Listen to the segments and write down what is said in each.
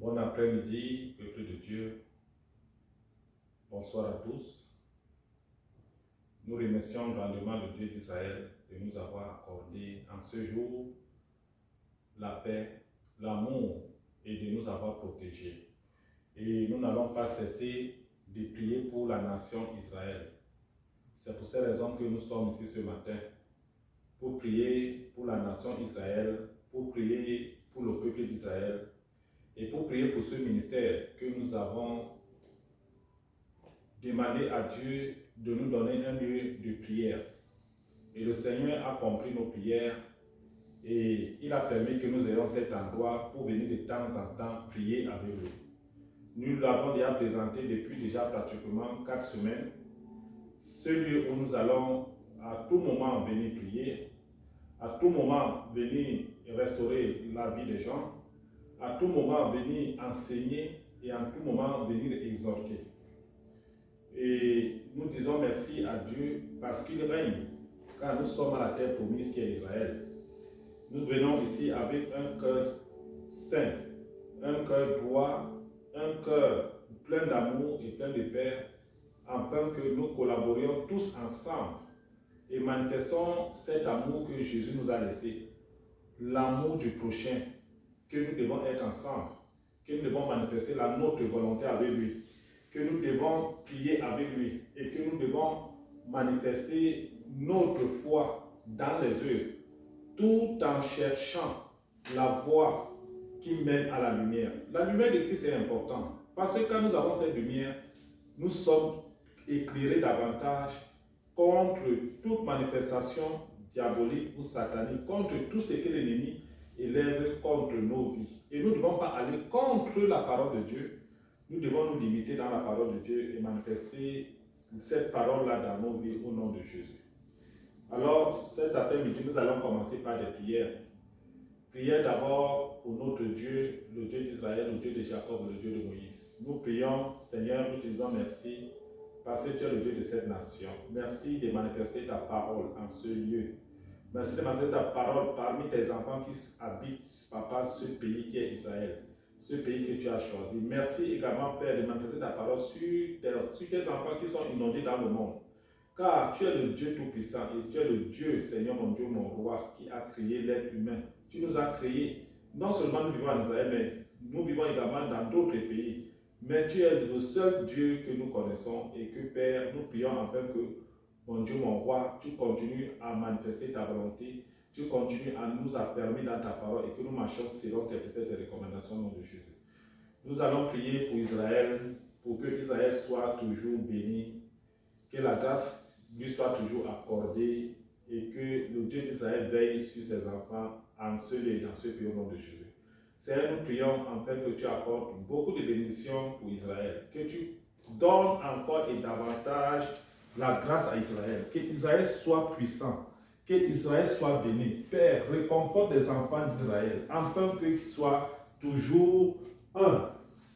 Bon après-midi, peuple de Dieu. Bonsoir à tous. Nous remercions grandement le Dieu d'Israël de nous avoir accordé en ce jour la paix, l'amour et de nous avoir protégés. Et nous n'allons pas cesser de prier pour la nation Israël. C'est pour ces raisons que nous sommes ici ce matin, pour prier pour la nation Israël, pour prier pour le peuple d'Israël et pour prier pour ce ministère que nous avons demandé à Dieu de nous donner un lieu de prière. Et le Seigneur a compris nos prières et il a permis que nous ayons cet endroit pour venir de temps en temps prier avec lui. Nous l'avons déjà présenté depuis déjà pratiquement 4 semaines. Ce lieu où nous allons à tout moment venir prier, à tout moment venir restaurer la vie des gens, à tout moment venir enseigner et à tout moment venir exhorter. Et nous disons merci à Dieu parce qu'il règne, car nous sommes à la terre promise qui est Israël. Nous venons ici avec un cœur saint, un cœur droit, un cœur plein d'amour et plein de paix, afin que nous collaborions tous ensemble et manifestons cet amour que Jésus nous a laissé, l'amour du prochain, que nous devons être ensemble, que nous devons manifester notre volonté avec lui, que nous devons prier avec lui et que nous devons manifester notre foi dans les œuvres, tout en cherchant la voie qui mène à la lumière. La lumière de Christ est importante parce que quand nous avons cette lumière, nous sommes éclairés davantage contre toute manifestation diabolique ou satanique, contre tout ce que l'ennemi élève contre nos vies. Et nous ne devons pas aller contre la parole de Dieu. Nous devons nous limiter dans la parole de Dieu et manifester cette parole-là dans nos vies au nom de Jésus. Alors, cet après-midi, nous allons commencer par des prières. Prière d'abord pour notre Dieu, le Dieu d'Israël, le Dieu de Jacob, le Dieu de Moïse. Nous prions, Seigneur, nous te disons merci parce que tu es le Dieu de cette nation. Merci de manifester ta parole en ce lieu. Merci de manifester ta parole parmi tes enfants qui habitent, Papa, ce pays qui est Israël, ce pays que tu as choisi. Merci également, Père, de manifester ta parole sur tes enfants qui sont inondés dans le monde. Car tu es le Dieu Tout-Puissant et tu es le Dieu, Seigneur mon Dieu, mon roi, qui a créé l'être humain. Tu nous as créés, non seulement nous vivons en Israël, mais nous vivons également dans d'autres pays. Mais tu es le seul Dieu que nous connaissons et que, Père, nous prions afin que, mon Dieu, mon roi, tu continues à manifester ta volonté, tu continues à nous affermir dans ta parole et que nous marchions selon tes préceptes et recommandations au nom de Jésus. Nous allons prier pour Israël, pour que Israël soit toujours béni, que la grâce lui soit toujours accordée et que le Dieu d'Israël veille sur ses enfants en ce lieu et dans ce pays au nom de Jésus. Seigneur, nous prions enfin que tu accordes beaucoup de bénédictions pour Israël, que tu donnes encore et davantage la grâce à Israël, que Israël soit puissant, que Israël soit béni. Père, réconforte les enfants d'Israël, afin qu'ils soient toujours un,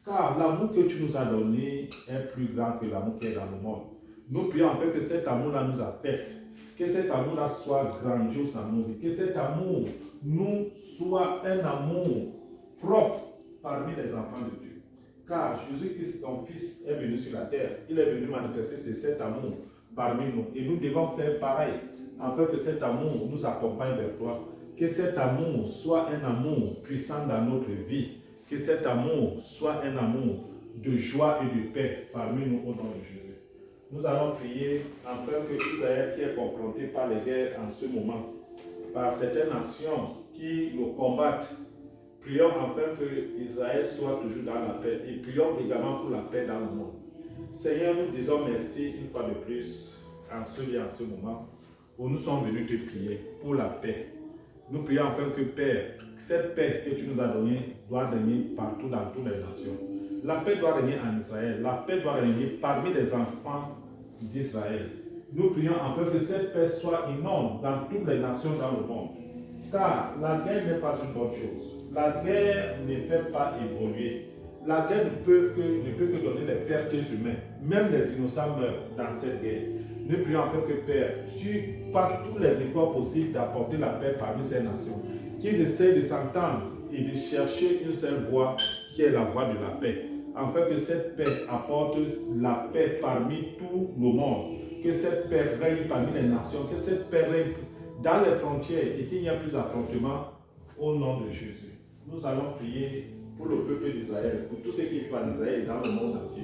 car l'amour que tu nous as donné est plus grand que l'amour qui est dans le monde. Nous prions en fait que cet amour-là nous affecte, que cet amour-là soit grandiose dans nos vies, que cet amour nous soit un amour propre parmi les enfants de Dieu. Car Jésus-Christ, ton Fils, est venu sur la terre. Il est venu manifester cet amour parmi nous. Et nous devons faire pareil, afin que cet amour nous accompagne vers toi. Que cet amour soit un amour puissant dans notre vie. Que cet amour soit un amour de joie et de paix parmi nous au nom de Jésus. Nous allons prier afin que Israël, qui est confronté par les guerres en ce moment, par certaines nations qui le combattent, prions afin que Israël soit toujours dans la paix et prions également pour la paix dans le monde. Seigneur, nous disons merci une fois de plus en ce lieu, en ce moment, où nous sommes venus te prier pour la paix. Nous prions afin que, Père, cette paix que tu nous as donnée doit régner partout dans toutes les nations. La paix doit régner en Israël. La paix doit régner parmi les enfants d'Israël. Nous prions afin que cette paix soit inonde dans toutes les nations dans le monde. Car la guerre n'est pas une bonne chose. La guerre ne fait pas évoluer. La guerre ne peut que donner des pertes humaines. Même les innocents meurent dans cette guerre. Nous prions afin que, Père, tu fasses tous les efforts possibles d'apporter la paix parmi ces nations. Qu'ils essayent de s'entendre et de chercher une seule voie qui est la voie de la paix. Afin que cette paix apporte la paix parmi tout le monde, que cette paix règne parmi les nations, que cette paix règne dans les frontières et qu'il n'y ait plus d'affrontement au nom de Jésus. Nous allons prier pour le peuple d'Israël, pour tous ceux qui vivent en Israël et dans le monde entier.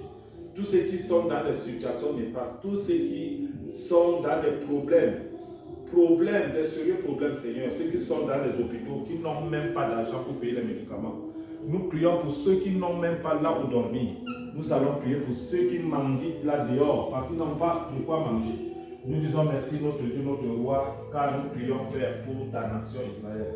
Tous ceux qui sont dans des situations néfastes, tous ceux qui sont dans des problèmes, des sérieux problèmes, Seigneur, ceux qui sont dans les hôpitaux, qui n'ont même pas d'argent pour payer les médicaments. Nous prions pour ceux qui n'ont même pas là où dormir. Nous allons prier pour ceux qui mendient là dehors, parce qu'ils n'ont pas de quoi manger. Nous disons merci notre Dieu, notre roi, car nous prions, Père, pour ta nation Israël.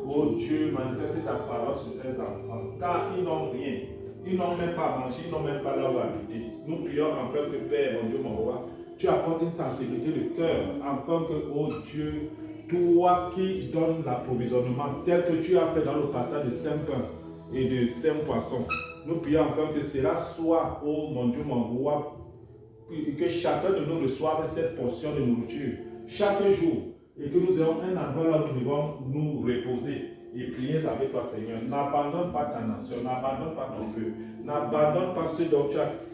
Oh Dieu, manifeste ta parole sur ces enfants, car ils n'ont rien. Ils n'ont même pas mangé, ils n'ont même pas là où habiter. Nous prions enfin que Père, mon Dieu, mon roi, tu apportes une sensibilité de cœur, afin que, oh Dieu, toi qui donnes l'approvisionnement, tel que tu as fait dans le partage de 5 pains et de 5 poissons, nous prions enfin que cela soit, oh mon Dieu, mon roi, que chacun de nous reçoive cette portion de nourriture chaque jour et que nous ayons un endroit là où nous devons nous reposer et prier avec toi, Seigneur. N'abandonne pas ta nation, n'abandonne pas ton peuple, n'abandonne pas ceux dont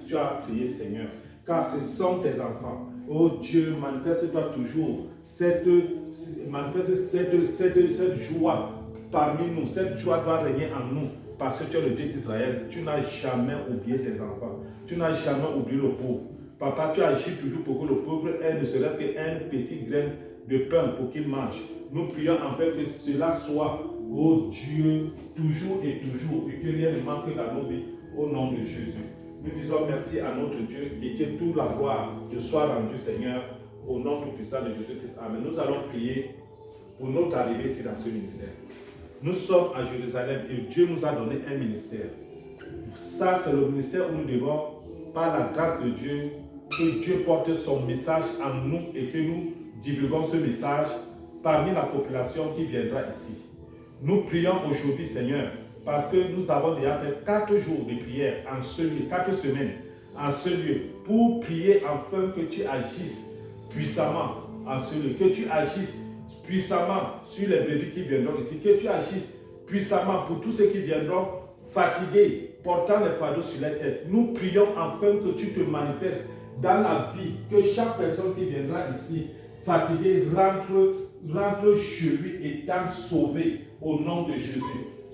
tu as prié, Seigneur, car ce sont tes enfants. Oh Dieu, manifeste-toi toujours cette joie parmi nous. Cette joie doit régner en nous parce que tu es le Dieu d'Israël. Tu n'as jamais oublié tes enfants. Tu n'as jamais oublié le pauvre. Papa, tu agis toujours pour que le pauvre ait ne serait-ce qu'un petit grain de pain pour qu'il mange. Nous prions en fait que cela soit, oh Dieu, toujours et que rien ne manque dans nos vies, au nom de Jésus. Nous disons merci à notre Dieu et que toute la gloire te soit rendue, Seigneur, au nom tout puissant de Jésus-Christ. Amen. Nous allons prier pour notre arrivée ici dans ce ministère. Nous sommes à Jérusalem et Dieu nous a donné un ministère. Ça, c'est le ministère où nous devons, par la grâce de Dieu, que Dieu porte son message en nous et que nous divulguons ce message parmi la population qui viendra ici. Nous prions aujourd'hui, Seigneur, parce que nous avons déjà fait 4 jours de prière en ce lieu, 4 semaines en ce lieu, pour prier afin que tu agisses puissamment en ce lieu, que tu agisses puissamment sur les brebis qui viendront ici, que tu agisses puissamment pour tous ceux qui viendront fatigués, portant les fardeaux sur les têtes. Nous prions afin que tu te manifestes dans la vie, que chaque personne qui viendra ici, fatiguée, rentre chez lui étant sauvé au nom de Jésus.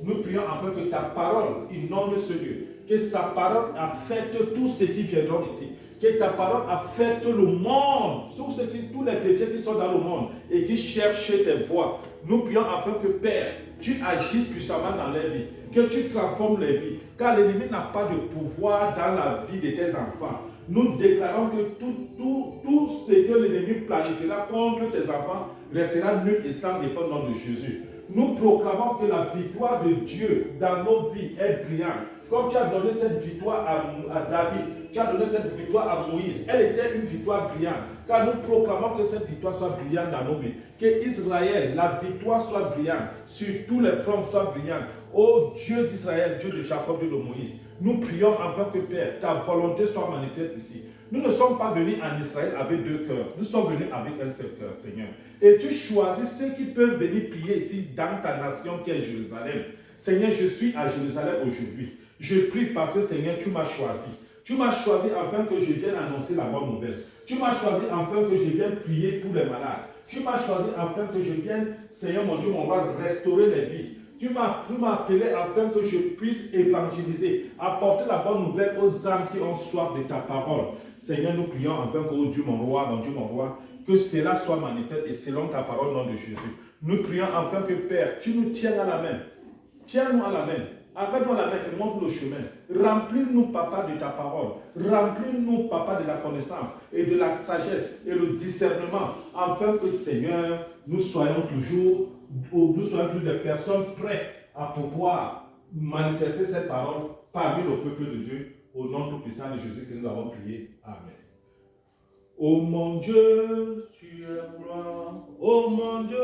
Nous prions afin que ta parole inonde ce lieu, que sa parole affecte tous ceux qui viendront ici, que ta parole affecte le monde, tous les chrétiens qui sont dans le monde et qui cherchent tes voies. Nous prions afin que Père, tu agisses puissamment dans les vies, que tu transformes les vies, car l'ennemi n'a pas de pouvoir dans la vie de tes enfants. Nous déclarons que tout ce que l'ennemi planifiera contre tes enfants restera nul et sans effet au nom de Jésus. Nous proclamons que la victoire de Dieu dans nos vies est brillante. Comme tu as donné cette victoire à David, tu as donné cette victoire à Moïse. Elle était une victoire brillante. Car nous proclamons que cette victoire soit brillante dans nos vies. Que Israël, la victoire soit brillante. Sur tous les fronts soit brillante. Ô Dieu d'Israël, Dieu de Jacob, Dieu de Moïse, nous prions afin que Père, ta volonté soit manifeste ici. Nous ne sommes pas venus en Israël avec 2 cœurs. Nous sommes venus avec un seul cœur, Seigneur. Et tu choisis ceux qui peuvent venir prier ici dans ta nation qui est Jérusalem. Seigneur, je suis à Jérusalem aujourd'hui. Je prie parce que, Seigneur, tu m'as choisi. Tu m'as choisi afin que je vienne annoncer la bonne nouvelle. Tu m'as choisi afin que je vienne prier pour les malades. Tu m'as choisi afin que je vienne, Seigneur mon Dieu, mon roi, restaurer les vies. Tu m'as appelé afin que je puisse évangéliser, apporter la bonne nouvelle aux âmes qui ont soif de ta parole. Seigneur, nous prions afin que, oh Dieu mon roi, que cela soit manifeste et selon ta parole au nom de Jésus. Nous prions afin que, Père, tu nous tiennes à la main. Tiens-nous à la main. Avec-nous la main et montre le chemin. Remplis-nous, Papa, de ta parole. Remplis-nous, Papa, de la connaissance et de la sagesse et le discernement, afin que, Seigneur, nous soyons toujours des personnes prêtes à pouvoir manifester cette parole parmi le peuple de Dieu, au nom tout puissant de Jésus que nous avons prié. Amen. Oh mon Dieu, tu es grand. Oh mon Dieu,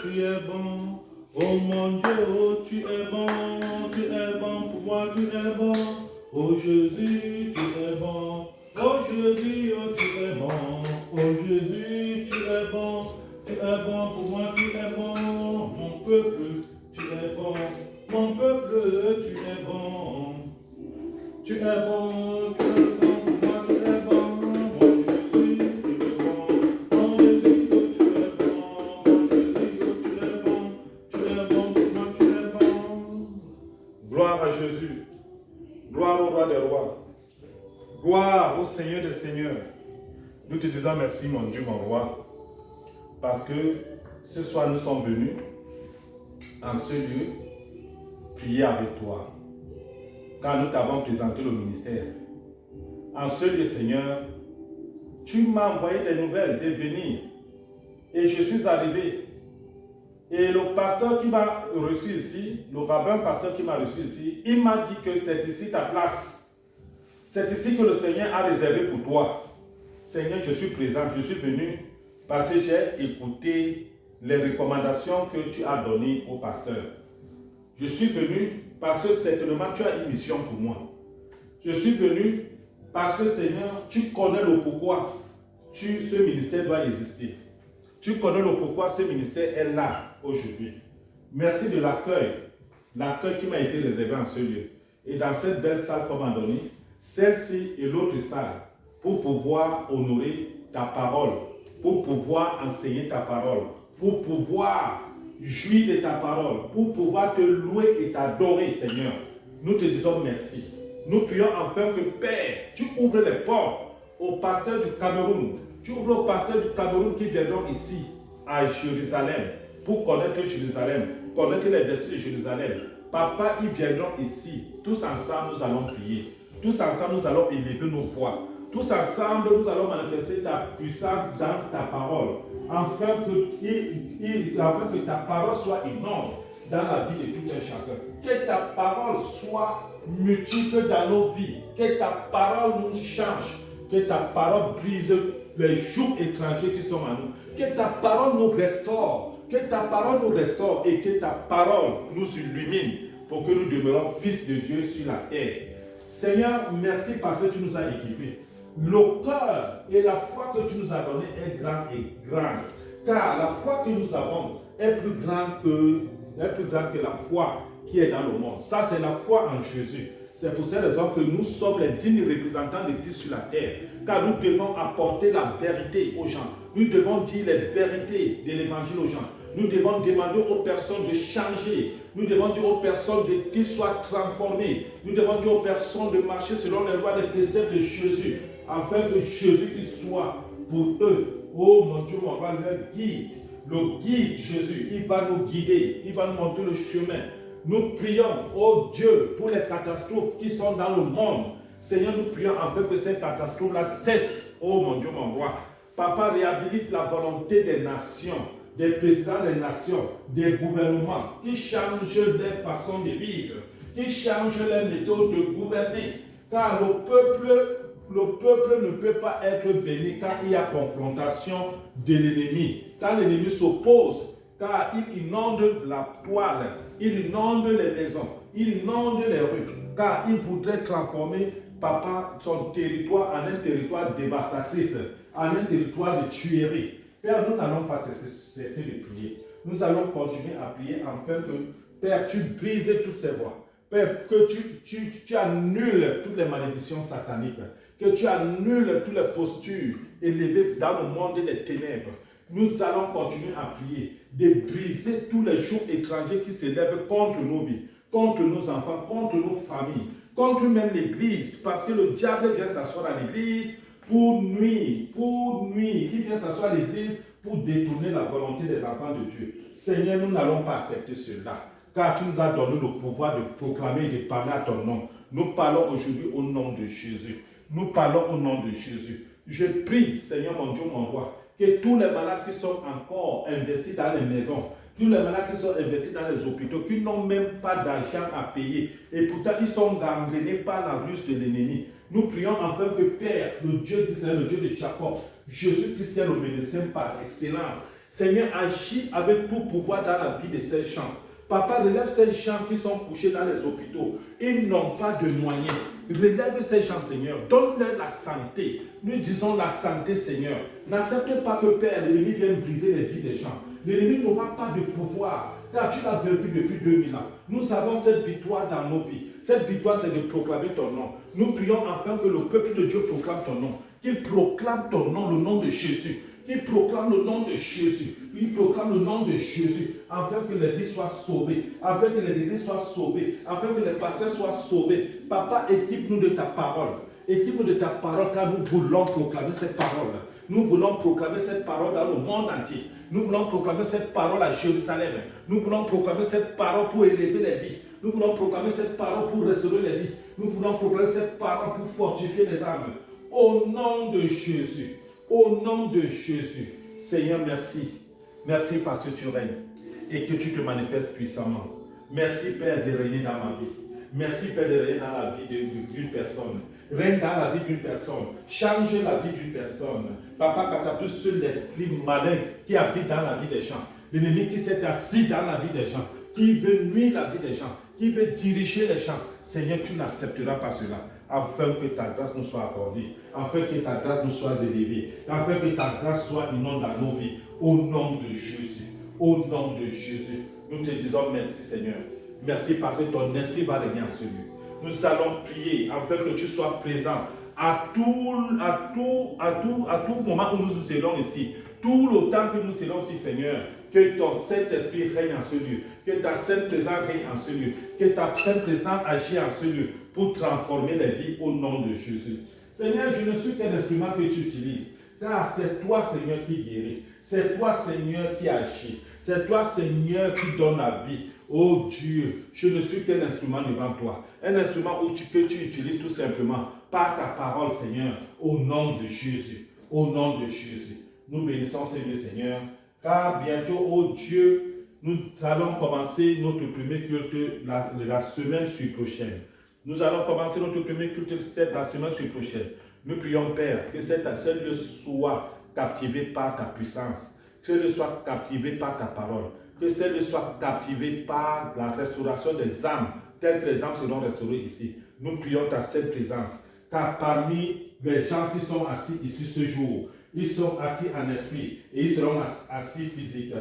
tu es bon. Oh mon Dieu, tu es bon pour moi, tu es bon. Oh Jésus, tu es bon. Oh Jésus, oh, tu es bon. Oh Jésus, tu es bon. Tu es bon pour moi, tu es bon. Mon peuple, tu es bon. Mon peuple, tu es bon. Tu es bon, tu es bon, pour moi tu es bon, mon Jésus, tu es bon, mon Jésus, tu es bon, mon Jésus, tu es bon, pour moi tu es bon. Gloire à Jésus, gloire au roi des rois, gloire au Seigneur des seigneurs. Nous te disons merci mon Dieu, mon roi, parce que ce soir nous sommes venus en ce lieu prier avec toi. Quand nous t'avons présenté le ministère, en ce lieu, Seigneur, tu m'as envoyé des nouvelles de venir et je suis arrivé. Et le pasteur qui m'a reçu ici, le rabbin pasteur qui m'a reçu ici, il m'a dit que c'est ici ta place. C'est ici que le Seigneur a réservé pour toi. Seigneur, je suis présent, je suis venu parce que j'ai écouté les recommandations que tu as données au pasteur. Je suis venu parce que certainement tu as une mission pour moi. Je suis venu parce que Seigneur, tu connais le pourquoi ce ministère doit exister. Tu connais le pourquoi ce ministère est là aujourd'hui. Merci de l'accueil qui m'a été réservé en ce lieu. Et dans cette belle salle qu'on m'a donnée, celle-ci et l'autre salle, pour pouvoir honorer ta parole, pour pouvoir enseigner ta parole, pour pouvoir jouir de ta parole, pour pouvoir te louer et t'adorer, Seigneur. Nous te disons merci. Nous prions enfin que, Père, tu ouvres les portes aux pasteurs du Cameroun. Tu ouvres aux pasteurs du Cameroun qui viendront ici, à Jérusalem, pour connaître Jérusalem, connaître les versets de Jérusalem. Papa, ils viendront ici. Tous ensemble, nous allons prier. Tous ensemble, nous allons élever nos voix. Tous ensemble, nous allons manifester ta puissance dans ta parole, afin que ta parole soit énorme dans la vie de tout un chacun. Que ta parole soit multiple dans nos vies. Que ta parole nous change. Que ta parole brise les jougs étrangers qui sont à nous. Que ta parole nous restaure. Que ta parole nous restaure et que ta parole nous illumine pour que nous demeurons fils de Dieu sur la terre. Seigneur, merci parce que tu nous as équipés. Le cœur et la foi que tu nous as donnée est grande et grande. Car la foi que nous avons est plus grande que la foi qui est dans le monde. Ça, c'est la foi en Jésus. C'est pour cette raison que nous sommes les dignes représentants de Christ sur la terre. Car nous devons apporter la vérité aux gens. Nous devons dire les vérités de l'évangile aux gens. Nous devons demander aux personnes de changer. Nous devons dire aux personnes qu'ils soient transformées. Nous devons dire aux personnes de marcher selon les lois des préceptes de Jésus. Afin que Jésus soit pour eux. Oh mon Dieu, mon roi, leur guide. Le guide Jésus, il va nous guider. Il va nous montrer le chemin. Nous prions, oh Dieu, pour les catastrophes qui sont dans le monde. Seigneur, nous prions afin que ces catastrophes-là cessent. Oh mon Dieu, mon roi. Papa, réhabilite la volonté des nations, des présidents des nations, des gouvernements qui changent les façons de vivre, qui changent les méthodes de gouverner. Car le peuple ne peut pas être béni quand il y a confrontation de l'ennemi. Quand l'ennemi s'oppose, car il inonde la toile, il inonde les maisons, il inonde les rues, car il voudrait transformer, papa, son territoire en un territoire dévastatrice, en un territoire de tuerie. Père, nous n'allons pas cesser de prier. Nous allons continuer à prier afin que, Père, tu brises toutes ces voies. Père, que tu annules toutes les malédictions sataniques, que tu annules toutes les postures élevées dans le monde des ténèbres. Nous allons continuer à prier, de briser tous les jours étrangers qui s'élèvent contre nos vies, contre nos enfants, contre nos familles, contre même l'Église, parce que le diable vient s'asseoir à l'Église pour nuire. Il vient s'asseoir à l'Église pour détourner la volonté des enfants de Dieu. Seigneur, nous n'allons pas accepter cela, car tu nous as donné le pouvoir de proclamer et de parler à ton nom. Nous parlons aujourd'hui au nom de Jésus. Nous parlons au nom de Jésus. Je prie, Seigneur mon Dieu, mon roi, que tous les malades qui sont encore investis dans les maisons, tous les malades qui sont investis dans les hôpitaux, qui n'ont même pas d'argent à payer, et pourtant ils sont gangrénés par la ruse de l'ennemi. Nous prions enfin que Père, le Dieu d'Israël, le Dieu de Jacob, Jésus-Christ est le médecin par excellence. Seigneur, agis avec tout pouvoir dans la vie de ces gens. Papa, relève ces gens qui sont couchés dans les hôpitaux. Ils n'ont pas de moyens. Relève ces gens, Seigneur. Donne-leur la santé. Nous disons la santé, Seigneur. N'accepte pas que, Père, l'ennemi vienne briser les vies des gens. L'ennemi n'aura pas de pouvoir, car tu l'as vaincu depuis 2000 ans. Nous avons cette victoire dans nos vies. Cette victoire, c'est de proclamer ton nom. Nous prions afin que le peuple de Dieu proclame ton nom. Qu'il proclame ton nom, le nom de Jésus. Qu'il proclame le nom de Jésus. Il proclame le nom de Jésus, afin que les vies soient sauvées, afin que les églises soient sauvées, afin que les pasteurs soient sauvés. Papa, équipe-nous de ta parole. Équipe-nous de ta parole, car nous voulons proclamer cette parole. Nous voulons proclamer cette parole dans le monde entier. Nous voulons proclamer cette parole à Jérusalem. Nous voulons proclamer cette parole pour élever les vies. Nous voulons proclamer cette parole pour restaurer les vies. Nous voulons proclamer cette parole pour fortifier les âmes. Au nom de Jésus. Au nom de Jésus. Seigneur, merci. Merci parce que tu règnes et que tu te manifestes puissamment. Merci Père de régner dans ma vie. Merci Père de régner dans la vie d'une personne. Règne dans la vie d'une personne. Change la vie d'une personne. Papa, catapulte sur l'esprit malin qui habite dans la vie des gens. L'ennemi qui s'est assis dans la vie des gens. Qui veut nuire la vie des gens. Qui veut diriger les gens. Seigneur, tu n'accepteras pas cela. Afin que ta grâce nous soit accordée. Afin que ta grâce nous soit élevée. Afin que ta grâce soit inondée dans nos vies. Au nom de Jésus. Au nom de Jésus. Nous te disons merci Seigneur. Merci parce que ton esprit va régner en ce lieu. Nous allons prier afin que tu sois présent à tout moment où nous serons ici. Tout le temps que nous serons ici, Seigneur. Que ton Saint-Esprit règne en ce lieu. Que ta Sainte Présence règne en ce lieu. Que ta Sainte Présence agisse en ce lieu pour transformer les vies au nom de Jésus. Seigneur, je ne suis qu'un instrument que tu utilises. Car c'est toi, Seigneur, qui guérit. C'est toi, Seigneur, qui agit. C'est toi, Seigneur, qui donne la vie. Oh Dieu, je ne suis qu'un instrument devant toi. Un instrument que tu utilises tout simplement par ta parole, Seigneur, au nom de Jésus. Au nom de Jésus. Nous bénissons Seigneur, Seigneur, car bientôt, oh Dieu, nous allons commencer notre premier culte de la semaine prochaine. Nous allons commencer notre premier culte de la semaine prochaine. Nous prions, Père, que cette lieu soit captivé par ta puissance, que ce lieu soit captivé par ta parole, que ce lieu soit captivé par la restauration des âmes, telles que les âmes seront restaurées ici. Nous prions ta sainte présence, car parmi les gens qui sont assis ici ce jour, ils sont assis en esprit et ils seront assis physique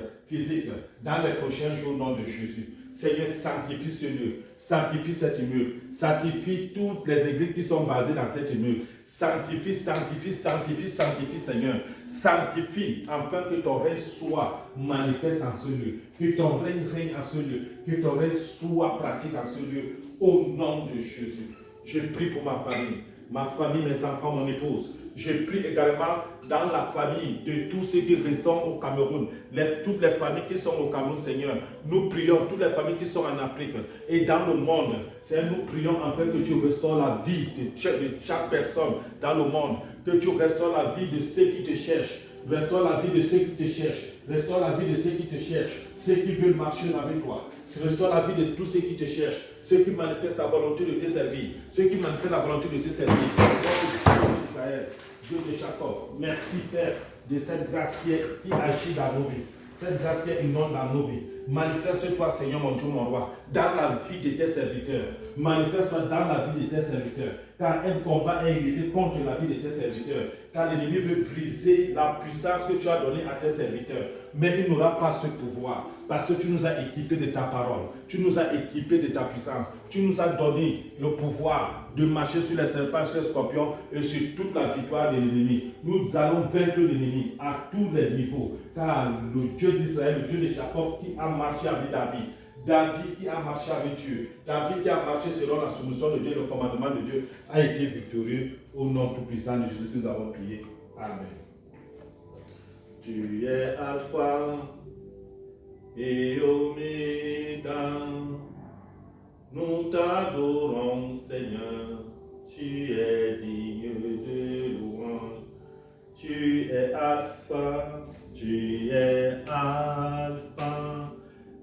dans les prochains jours au nom de Jésus. Seigneur, sanctifie ce lieu, sanctifie cet immeuble, sanctifie toutes les églises qui sont basées dans cet immeuble. Sanctifie, Seigneur. Sanctifie, afin que ton règne soit manifeste en ce lieu, que ton règne règne en ce lieu, que ton règne soit pratique en ce lieu, au nom de Jésus. Je prie pour ma famille, mes enfants, mon épouse. Je prie également dans la famille de tous ceux qui résident au Cameroun, toutes les familles qui sont au Cameroun, Seigneur. Nous prions, toutes les familles qui sont en Afrique et dans le monde. Seigneur, nous prions afin que tu restaures la vie de chaque personne dans le monde, que tu restaures la vie de ceux qui te cherchent. Restaure la vie de ceux qui te cherchent. Restaure la vie de ceux qui te cherchent. Ceux qui veulent marcher avec toi. Restaure la vie de tous ceux qui te cherchent. Ceux qui manifestent la volonté de te servir. Ceux qui manifestent la volonté de te servir. Israël, Dieu de Jacob, merci Père de cette grâce qui agit dans nos vies. Cette grâce qui inonde dans nos vies. Manifeste-toi, Seigneur, mon Dieu, mon roi, dans la vie de tes serviteurs. Manifeste-toi dans la vie de tes serviteurs. Car un combat est élevé contre la vie de tes serviteurs. Car l'ennemi veut briser la puissance que tu as donnée à tes serviteurs. Mais il n'aura pas ce pouvoir. Parce que tu nous as équipés de ta parole. Tu nous as équipés de ta puissance. Tu nous as donné le pouvoir de marcher sur les serpents, sur les scorpions et sur toute la victoire de l'ennemi. Nous allons vaincre l'ennemi à tous les niveaux. Car le Dieu d'Israël, le Dieu de Jacob qui a marché avec David. David qui a marché avec Dieu. David qui a marché selon la soumission de Dieu, le commandement de Dieu, a été victorieux. Au nom tout-puissant de Jésus, nous avons prié. Amen. Tu es Alpha et Oméga. Nous t'adorons, Seigneur. Tu es digne de louange. Tu es Alpha, tu es Alpha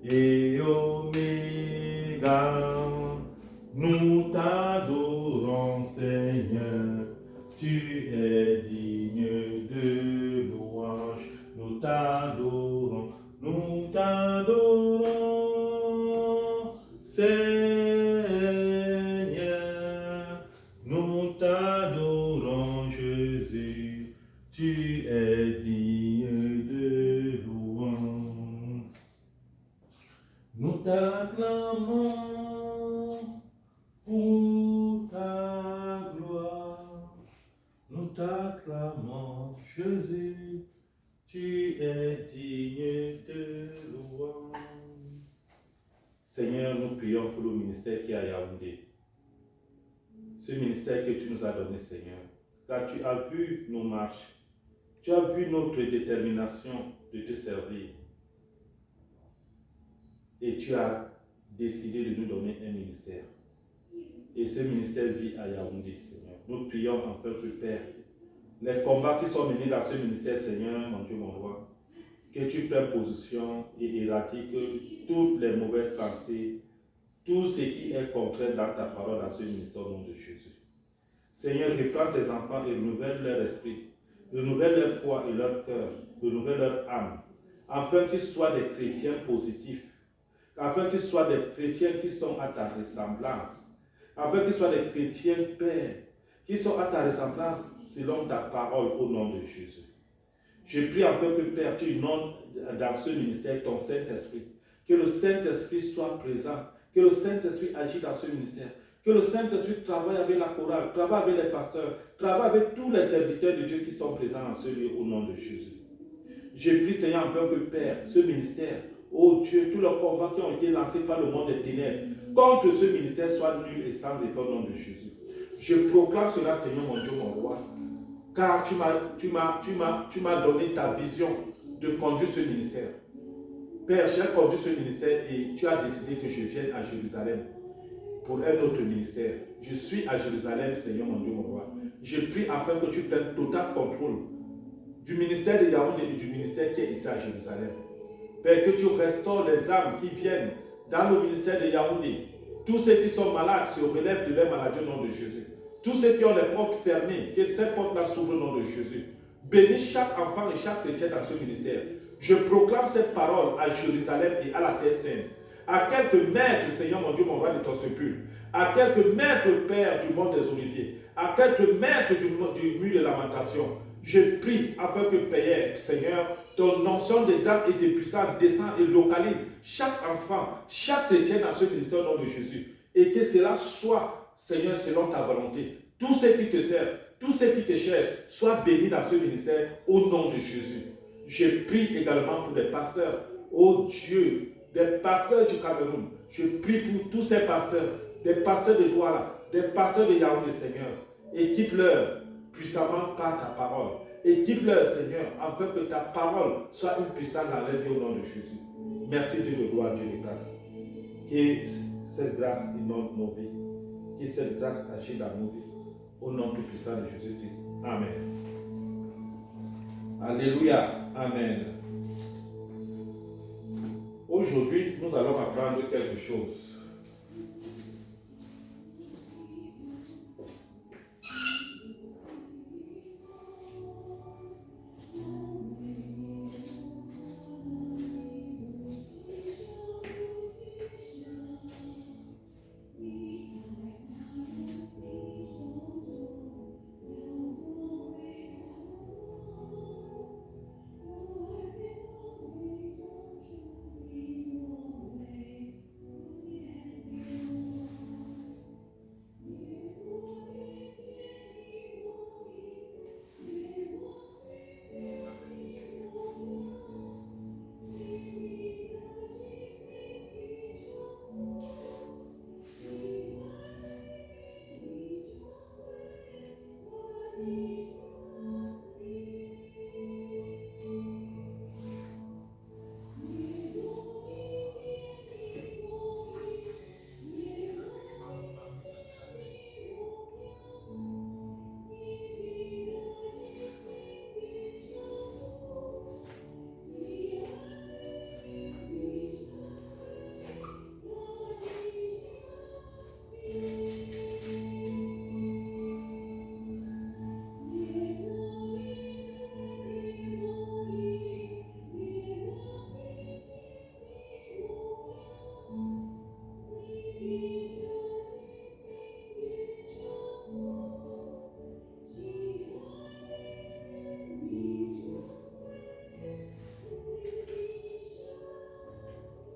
et Oméga. Nous t'adorons, Seigneur. Tu es digne de louange. Nous t'adorons, Seigneur. Nous t'adorons, Jésus. Tu es digne de louange. ce ministère que tu nous as donné, Seigneur, car tu as vu nos marches, tu as vu notre détermination de te servir et tu as décidé de nous donner un ministère. Et ce ministère vit à Yaoundé, Seigneur. Nous prions enfin que Père, les combats qui sont menés dans ce ministère, Seigneur, mon Dieu, mon roi, que tu prennes position et éradiques toutes les mauvaises pensées, tout ce qui est contraire dans ta parole dans ce ministère au nom de Jésus. Seigneur, reprends tes enfants et renouvelle leur esprit, renouvelle leur foi et leur cœur, renouvelle leur âme, afin qu'ils soient des chrétiens positifs, afin qu'ils soient des chrétiens qui sont à ta ressemblance, afin qu'ils soient des chrétiens, Père, qui sont à ta ressemblance selon ta parole au nom de Jésus. Je prie afin que, Père, tu inondes dans ce ministère ton Saint-Esprit, que le Saint-Esprit soit présent, que le Saint-Esprit agisse dans ce ministère, que le Saint-Esprit travaille avec la chorale, travaille avec les pasteurs, travaille avec tous les serviteurs de Dieu qui sont présents dans ce lieu au nom de Jésus. Je prie, Seigneur, afin que, Père, ce ministère, oh Dieu, tous les combats qui ont été lancés par le monde des ténèbres contre ce ministère soient nuls et sans effet au nom de Jésus. Je proclame cela, Seigneur, mon Dieu, mon roi, car tu m'as donné ta vision de conduire ce ministère. Père, j'ai conduit ce ministère et tu as décidé que je vienne à Jérusalem pour un autre ministère. Je suis à Jérusalem, Seigneur, mon Dieu, mon roi. Je prie afin que tu prennes total contrôle du ministère de Yaoundé et du ministère qui est ici à Jérusalem. Père, que tu restaures les âmes qui viennent dans le ministère de Yaoundé. Tous ceux qui sont malades se relèvent de leur maladie au nom de Jésus. Tous ceux qui ont les portes fermées, que ces portes-là s'ouvrent au nom de Jésus. Bénis chaque enfant et chaque chrétien dans ce ministère. Je proclame cette parole à Jérusalem et à la terre sainte. À quelques mètres, Seigneur mon Dieu, mon roi, de ton sépulcre. À quelques mètres, Père, du mont des Oliviers. À quelques mètres du mur de lamentation. Je prie afin que, Père, Seigneur, ton onction de grâce et de puissance descend et localise chaque enfant, chaque chrétien dans ce ministère au nom de Jésus. Et que cela soit, Seigneur, selon ta volonté. Tous ceux qui te servent, tous ceux qui te cherchent, soient bénis dans ce ministère au nom de Jésus. Je prie également pour les pasteurs. Oh Dieu, des pasteurs du Cameroun. Je prie pour tous ces pasteurs, des pasteurs de Douala, des pasteurs de Yaoundé, Seigneur. Équipe-leur puissamment par ta parole. Équipe-leur, Seigneur, afin que ta parole soit une puissance dans leur vie au nom de Jésus. Merci Dieu de gloire, Dieu de grâce. Que cette grâce inonde nos vies. Que cette grâce agisse dans nos vies. Au nom tout puissant de Jésus-Christ. Amen. Alléluia. Amen. Aujourd'hui, nous allons apprendre quelque chose.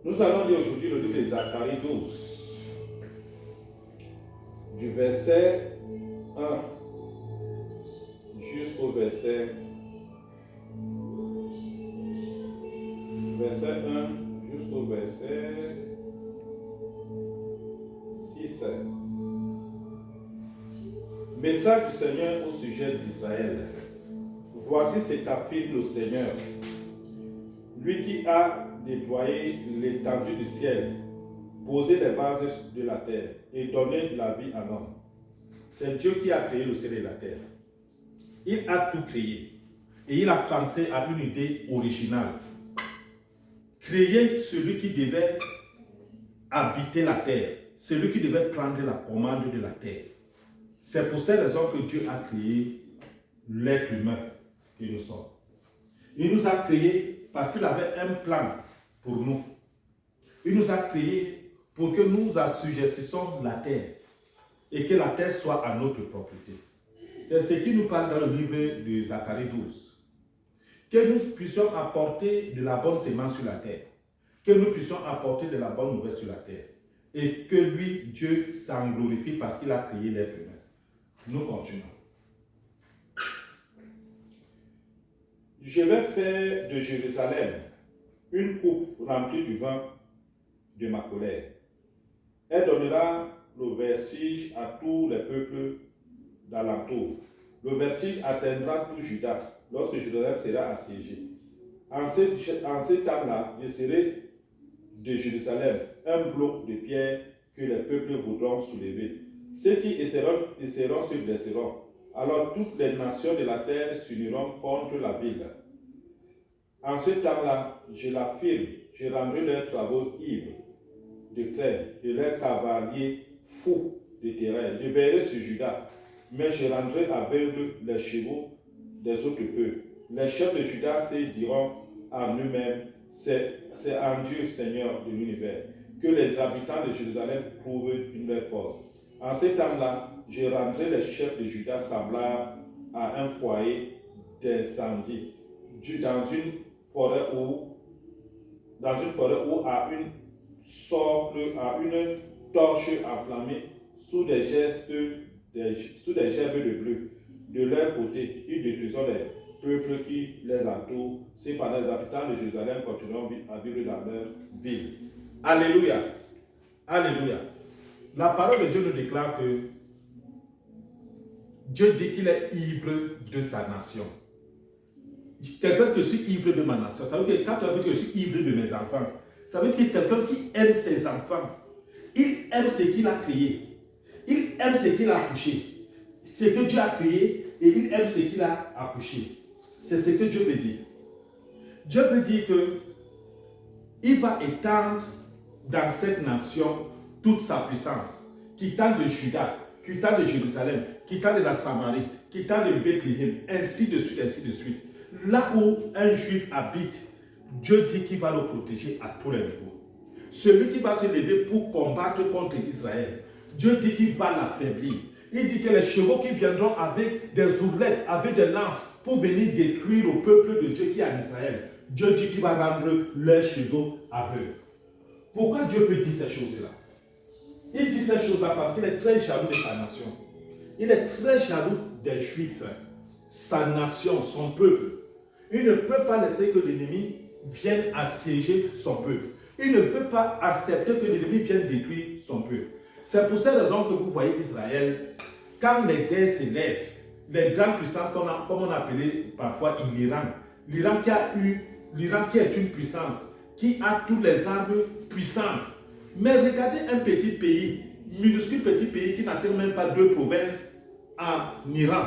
Nous allons lire aujourd'hui le livre de Zacharie 12, du verset 1 jusqu'au verset 1 jusqu'au verset 6. Message du Seigneur au sujet d'Israël. Voici ce qu'affirme le Seigneur, lui qui a déployé l'étendue du ciel, posé les bases de la terre et donné de la vie à l'homme. C'est Dieu qui a créé le ciel et la terre. Il a tout créé et il a pensé à une idée originale. Créer celui qui devait habiter la terre, celui qui devait prendre la commande de la terre. C'est pour cette raison que Dieu a créé l'être humain que nous sommes. Il nous a créés parce qu'il avait un plan pour nous. Il nous a créés pour que nous assujettissions la terre et que la terre soit à notre propriété. C'est ce qui nous parle dans le livre de Zacharie 12. Que nous puissions apporter de la bonne sémence sur la terre. Que nous puissions apporter de la bonne nouvelle sur la terre. Et que lui, Dieu, s'en glorifie parce qu'il a créé l'être humain. Nous continuons. Je vais faire de Jérusalem une coupe remplie du vin de ma colère. Elle donnera le vertige à tous les peuples d'alentour. Le vertige atteindra tout Juda lorsque Jérusalem sera assiégée. En ce temps-là, je serai de Jérusalem un bloc de pierre que les peuples voudront soulever. Ceux qui essaieront se blesseront. Alors toutes les nations de la terre s'uniront contre la ville. En ce temps-là, je l'affirme, je rendrai leurs travaux ivres de traîne et leurs cavaliers fous de terrain. Je verrai sur Juda, mais je rendrai aveugles les chevaux des autres peuples. Les chefs de Juda se diront en eux-mêmes, c'est en Dieu, Seigneur de l'univers, que les habitants de Jérusalem trouvent une belle force. En ce temps-là, je rendrai les chefs de Juda semblables à un foyer d'incendie, dans une forêt où à une socle, à une torche enflammée, sous des gerbes de bleu. De leur côté, ils détruiront les peuples qui les entourent. Cependant, les habitants de Jérusalem continueront à vivre dans leur ville. Alléluia. Alléluia. La parole de Dieu nous déclare que Dieu dit qu'il est ivre de sa nation. Quelqu'un que je suis ivre de ma nation. Ça veut dire que quand on dit que je suis ivre de mes enfants, ça veut dire que quelqu'un qui aime ses enfants. Il aime ce qu'il a créé. Il aime ce qu'il a accouché. Ce que Dieu a créé et il aime ce qu'il a accouché. C'est ce que Dieu veut dire. Dieu veut dire qu'il va étendre dans cette nation toute sa puissance, quittant de Juda, quittant de Jérusalem, quittant de la Samarie, quittant de Bethléem, ainsi de suite, ainsi de suite. Là où un juif habite, Dieu dit qu'il va le protéger à tous les niveaux. Celui qui va se lever pour combattre contre Israël, Dieu dit qu'il va l'affaiblir. Il dit que les chevaux qui viendront avec des ourlettes, avec des lances, pour venir détruire le peuple de Dieu qui est en Israël, Dieu dit qu'il va rendre leurs chevaux aveugles. Pourquoi Dieu peut dire ces choses-là? Il dit ces choses-là parce qu'il est très jaloux de sa nation. Il est très jaloux des Juifs, sa nation, son peuple. Il ne peut pas laisser que l'ennemi vienne assiéger son peuple. Il ne veut pas accepter que l'ennemi vienne détruire son peuple. C'est pour cette raison que vous voyez Israël, quand les guerres s'élèvent, les grandes puissances, comme on appelait parfois l'Iran, l'Iran qui est une puissance, qui a toutes les armes puissantes. Mais regardez un petit pays, minuscule petit pays qui n'atteint même pas 2 provinces en Iran.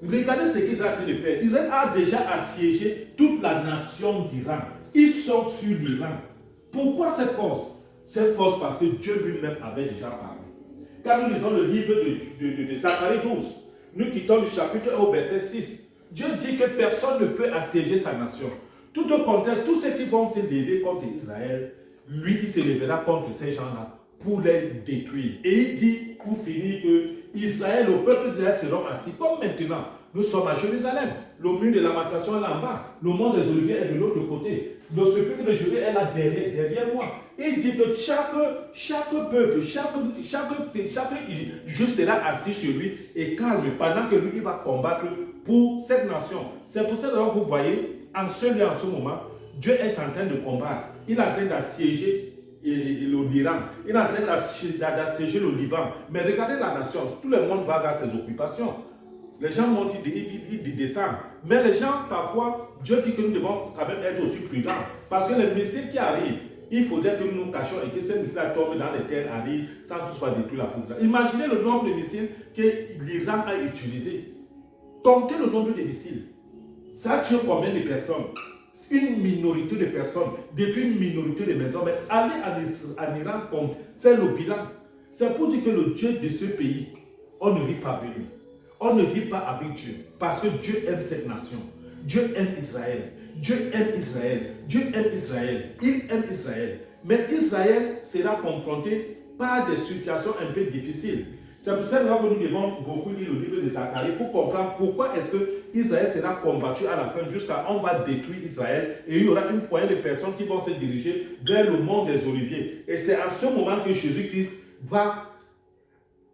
Regardez ce qu'ils ont en train de faire. Israël a déjà assiégé toute la nation d'Iran. Ils sont sur l'Iran. Pourquoi cette force? Cette force parce que Dieu lui-même avait déjà parlé. Quand nous lisons le livre de Zacharie 12, nous quittons le chapitre 1 au verset 6. Dieu dit que personne ne peut assiéger sa nation. Tout au contraire, tous ceux qui vont se lever contre Israël, lui, il se lèvera contre ces gens-là pour les détruire. Et il dit, pour finir, que Israël, le peuple d'Israël seront assis. Comme maintenant, nous sommes à Jérusalem. Le mur de lamentation est là en bas. Le mont des Oliviers est de l'autre côté. Le sépulcre de Jérusalem est là derrière moi. Il dit que chaque peuple, chaque juif sera assis chez lui et calme pendant que lui, il va combattre pour cette nation. C'est pour ça que vous voyez, en ce moment, Dieu est en train de combattre. Il est en train d'assiéger l'Iran. Il est en train d'assiéger le Liban. Mais regardez la nation, tout le monde va vers ses occupations. Les gens montent, ils descendent. Mais les gens, parfois, Dieu dit que nous devons quand même être aussi prudents. Parce que les missiles qui arrivent, il faudrait que nous nous cachions et que ces missiles tombent dans les terres arides sans que tout soit détruit la poudre. Imaginez le nombre de missiles que l'Iran a utilisés. Comptez le nombre de missiles. Ça tue combien de personnes? Une minorité de personnes, depuis une minorité de maisons. Mais allez en Iran, faire le bilan. C'est pour dire que le Dieu de ce pays, on ne rit pas avec lui. On ne rit pas avec Dieu. Parce que Dieu aime cette nation. Dieu aime Israël. Dieu aime Israël. Dieu aime Israël. Il aime Israël. Mais Israël sera confronté par des situations un peu difficiles. C'est pour ça que nous devons beaucoup lire le livre de Zacharie pour comprendre pourquoi est-ce que Israël sera combattu à la fin jusqu'à on va détruire Israël et il y aura une poignée de personnes qui vont se diriger vers le mont des Oliviers. Et c'est à ce moment que Jésus-Christ va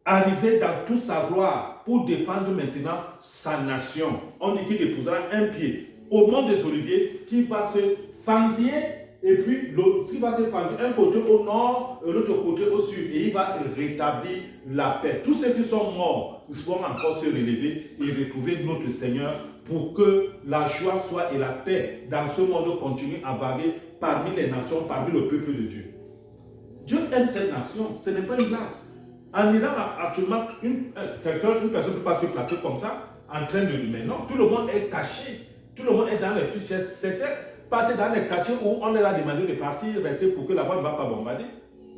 arriver dans toute sa gloire pour défendre maintenant sa nation. On dit qu'il déposera un pied au mont des Oliviers qui va se fendiller et puis qui va se fendre un côté au nord et l'autre côté au sud et il va rétablir la paix. Tous ceux qui sont morts vont encore se relever et retrouver notre Seigneur pour que la joie soit et la paix dans ce monde continue à vaguer parmi les nations, parmi le peuple de Dieu. Dieu aime cette nation, ce n'est pas une blague. En Iran, actuellement, une personne ne peut pas se placer comme ça en train de... Mais non, tout le monde est caché, tout le monde est dans les flux. C'était partir dans les quartiers où on leur a demandé de partir, rester pour que la voie ne va pas bombarder.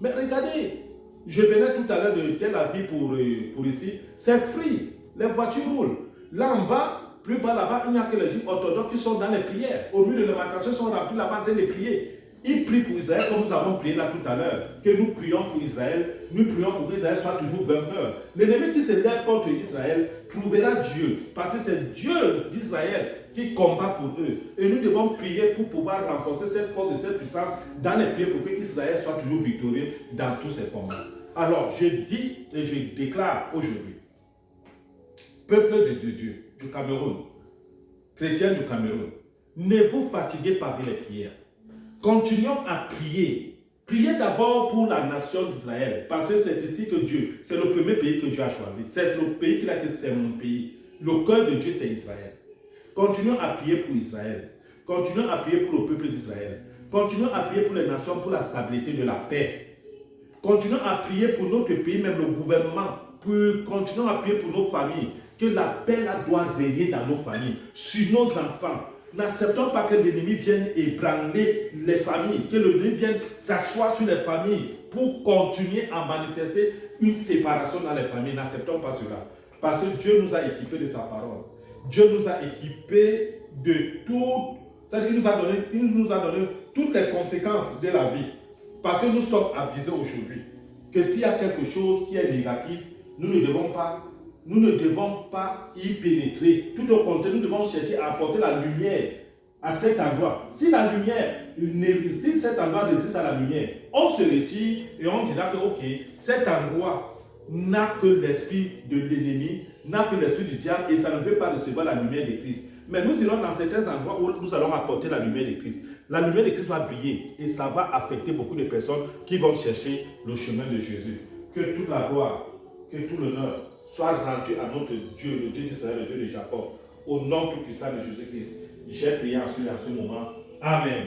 Mais regardez, je venais tout à l'heure de Tel Aviv pour ici, c'est free, les voitures roulent. Là en bas, plus bas là-bas, il n'y a que les juifs orthodoxes qui sont dans les prières. Au milieu de l'évacuation, ils sont remplis là-bas en train de prier. Ils prient pour Israël comme nous avons prié là tout à l'heure. Que nous prions pour Israël, nous prions pour qu'Israël soit toujours vainqueur. L'ennemi qui se lève contre Israël trouvera Dieu. Parce que c'est Dieu d'Israël qui combat pour eux. Et nous devons prier pour pouvoir renforcer cette force et cette puissance dans les prières pour que Israël soit toujours victorieux dans tous ces combats. Alors, je dis et je déclare aujourd'hui, peuple de Dieu, du Cameroun, chrétiens du Cameroun, ne vous fatiguez pas avec les prières. Continuons à prier. Priez d'abord pour la nation d'Israël, parce que c'est ici que Dieu, c'est le premier pays que Dieu a choisi. C'est le pays qu'il a dit, c'est mon pays. Le cœur de Dieu, c'est Israël. Continuons à prier pour Israël. Continuons à prier pour le peuple d'Israël. Continuons à prier pour les nations, pour la stabilité de la paix. Continuons à prier pour notre pays, même le gouvernement. Continuons à prier pour nos familles. Que la paix là doit régner dans nos familles, sur nos enfants. N'acceptons pas que l'ennemi vienne ébranler les familles, que l'ennemi vienne s'asseoir sur les familles pour continuer à manifester une séparation dans les familles. N'acceptons pas cela. Parce que Dieu nous a équipés de sa parole. Dieu nous a équipés de tout. C'est-à-dire qu'il nous a donné toutes les conséquences de la vie. Parce que nous sommes avisés aujourd'hui que s'il y a quelque chose qui est négatif, nous ne devons pas y pénétrer. Tout au contraire, nous devons chercher à apporter la lumière à cet endroit. Si cet endroit résiste à la lumière, on se retire et on dira que ok, cet endroit n'a que l'esprit de l'ennemi, n'a que l'esprit du diable et ça ne veut pas recevoir la lumière de Christ. Mais nous irons dans certains endroits où nous allons apporter la lumière de Christ. La lumière de Christ va briller et ça va affecter beaucoup de personnes qui vont chercher le chemin de Jésus. Que toute la gloire, que tout l'honneur soit rendu à notre Dieu, le Dieu d'Israël, le Dieu de Jacob, au nom tout puissant de Jésus-Christ. J'ai prié en ce moment. Amen.